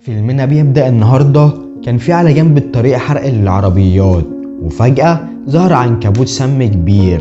فيلمنا بيبدأ النهاردة. كان في على جنب الطريق حرق للعربيات، وفجأة ظهر عنكبوت سم كبير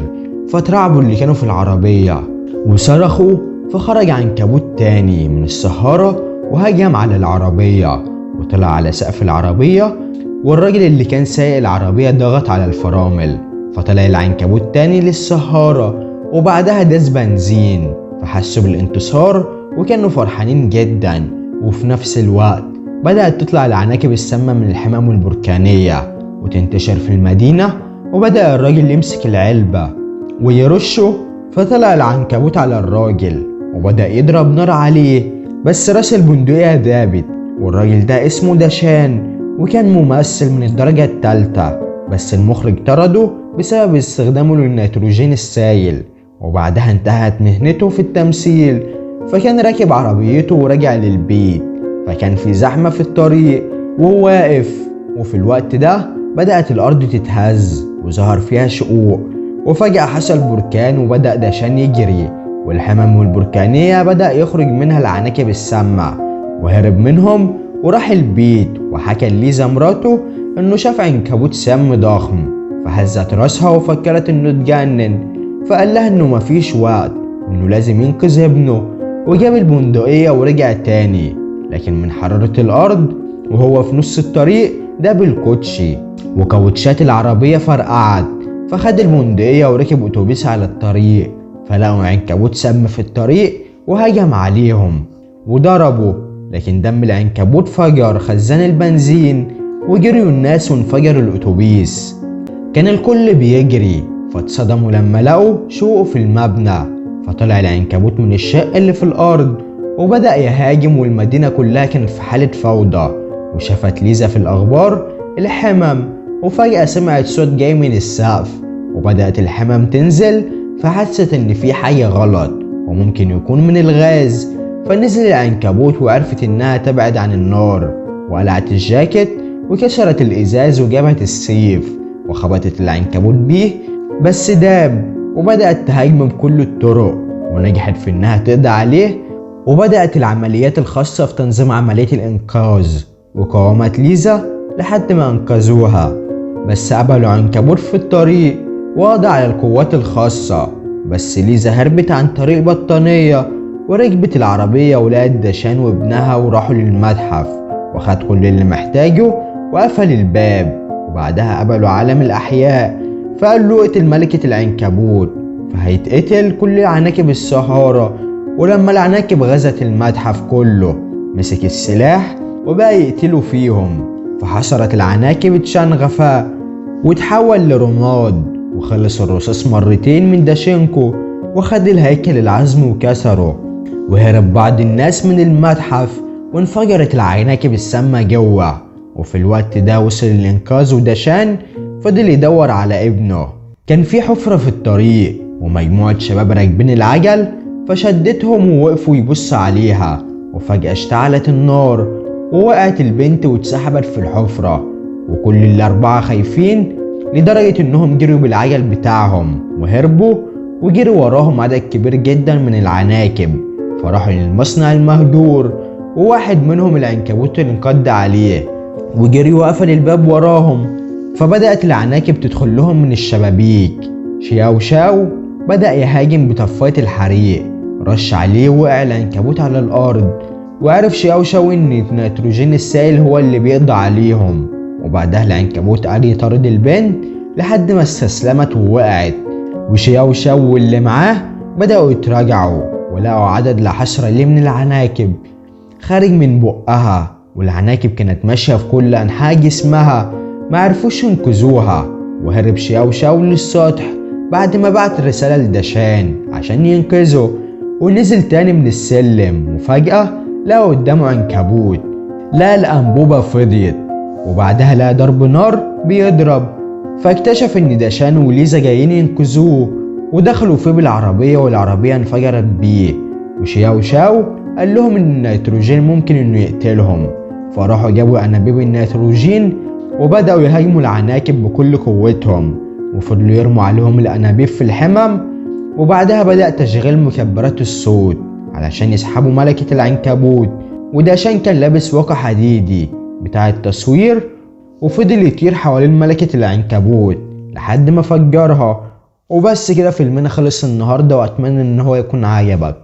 فترعبوا اللي كانوا في العربية وصرخوا. فخرج عنكبوت تاني من الصحارى وهجم على العربية وطلع على سقف العربية، والراجل اللي كان سايق العربية ضغط على الفرامل فطلع العنكبوت تاني للصحارى، وبعدها داس بنزين فحسوا بالانتصار وكانوا فرحانين جدا. وفي نفس الوقت بدأت تطلع العناكب السامة من الحمم البركانية وتنتشر في المدينة، وبدأ الراجل يمسك العلبة ويرشه فطلع العنكبوت على الراجل وبدأ يضرب نار عليه، بس راس البندقية دابت. والراجل ده اسمه دشان وكان ممثل من الدرجة الثالثة، بس المخرج طرده بسبب استخدامه للنيتروجين السائل، وبعدها انتهت مهنته في التمثيل. فكان راكب عربيته وراجع للبيت، فكان في زحمة في الطريق وهو واقف. وفي الوقت ده بدأت الأرض تتهز وظهر فيها شقوق، وفجأة حصل بركان وبدأ دشان يجري، والحمم البركانية بدأ يخرج منها العناكب السامة وهرب منهم وراح البيت وحكى ليزا مراته انه شاف عنكبوت سام ضخم، فهزت راسها وفكرت انه اتجنن، فقال لها انه مفيش وقت وانه لازم ينقذ ابنه، وجاب البندقية ورجع تاني. لكن من حرارة الارض وهو في نص الطريق داب الكوتشي وكاوتشات العربية فرقعت، فخد البندقية وركب اتوبيس على الطريق، فلقوا عنكبوت سم في الطريق وهجم عليهم وضربوا. لكن دم العنكبوت فجر خزان البنزين وجريوا الناس وانفجر الاتوبيس. كان الكل بيجري فاتصدموا لما لقوا شقوق في المبنى، فطلع العنكبوت من الشق اللي في الارض وبدأ يهاجم، والمدينة كلها كانت في حالة فوضى. وشافت ليزا في الاخبار الحمم، وفجأة سمعت صوت جاي من السقف وبدأت الحمم تنزل، فحست ان في حاجة غلط وممكن يكون من الغاز. فنزل العنكبوت وعرفت انها تبعد عن النار، وقلعت الجاكيت وكسرت الازاز وجابت السيف وخبطت العنكبوت بيه، بس داب. وبدأت تهاجمه بكل الطرق ونجحت في انها تقضي عليه، وبدأت العمليات الخاصة في تنظيم عملية الانقاذ، وقاومت ليزا لحد ما انقذوها، بس قبلوا عنكبوت في الطريق وقضى على القوات الخاصة. بس ليزا هربت عن طريق بطانية وركبت العربية ولقت دشان وابنها وراحوا للمتحف وخد كل اللي محتاجه وقفل الباب، وبعدها قبلوا عالم الأحياء فقال له اقتل ملكة العنكبوت فهيتقتل كل عناكب الصحارى. ولما العناكب غزت المتحف كله مسك السلاح وبقى يقتلوا فيهم، فحصرت العناكب تشنغفة وتحول لرماد، وخلص الرصاص مرتين من داشينكو وخد الهيكل العظمي وكسره، وهرب بعض الناس من المتحف وانفجرت العناكب السامة جوه. وفي الوقت ده وصل الانقاذ ودشان فضل يدور على ابنه. كان في حفرة في الطريق ومجموعة شباب راكبين العجل، فشدتهم ووقفوا يبص عليها، وفجأة اشتعلت النار ووقعت البنت واتسحبت في الحفرة، وكل الأربعة خايفين لدرجة انهم جروا بالعجل بتاعهم وهربوا، وجري وراهم عدد كبير جدا من العناكب، فراحوا للمصنع المهجور، وواحد منهم العنكبوت انقض عليه وجري وقفل الباب وراهم، فبدأت العناكب تدخل لهم من الشبابيك. شياو شاو بدأ يهاجم بطفاية الحريق، رش عليه ووقع العنكبوت على الأرض، وعرف شياو شاو ان النيتروجين السائل هو اللي بيقضي عليهم، وبعدها العنكبوت قعد يطارد البنت لحد ما استسلمت ووقعت. وشياو شاو واللي معاه بدأوا يتراجعوا ولقوا عدد لا حصر ليه من العناكب خارج من بقها، والعناكب كانت ماشية في كل أنحاء جسمها، ما عرفوش ينقذوها. وهرب شياو شاو للسطح بعد ما بعت رسالة لدشان عشان ينقذه، ونزل تاني من السلم وفجأة لقى قدامه عنكبوت، لقى الأنبوبة فضيت، وبعدها لقى ضرب نار بيضرب، فاكتشف ان دشان وليزا جايين ينقذوه، ودخلوا فيه بالعربية والعربية انفجرت بيه. وشياو شاو قال لهم ان النيتروجين ممكن انه يقتلهم، فراحوا جابوا انابيب النيتروجين وبدأوا يهاجموا العناكب بكل قوتهم، وفضلوا يرموا عليهم الانابيب في الحمم. وبعدها بدأ تشغيل مكبرات الصوت علشان يسحبوا ملكة العنكبوت، وده عشان كان لابس واقع حديدي بتاع التصوير، وفضل يطير حوالين ملكة العنكبوت لحد ما فجرها. وبس كده فيلمنا خلص النهاردة، واتمنى ان هو يكون عجبك.